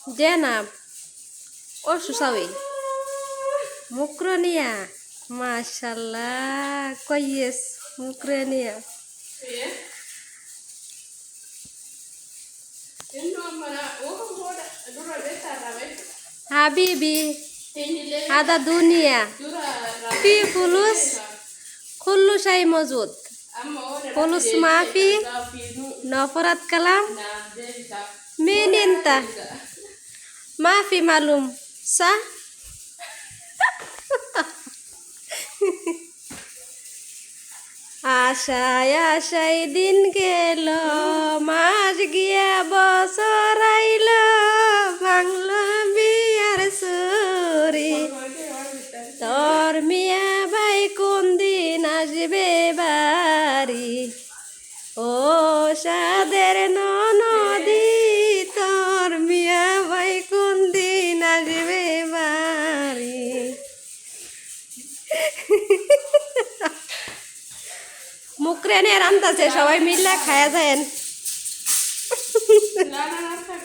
Jenab, oh susawi. Mukronia, mashallah, koyes mukronia. Habibi, ada dunia. Fi fulus, kullu shay mawjud. Fulus maafi, nafarat kalam. Min inta? Maafi malum, sah? আশায় আশায় দিন গেল মাস গিয়া বছর আইল বাংল বিয়ার সুরি তোর মিয়া ভাই কোন দিন আসবে বাড়ি ও সাদের ননদি তোর মিয়া ভাই কোন দিন আসবে বাড়ি মুকরেনে রান্তাছে সবাই মিলে খায়া যায়।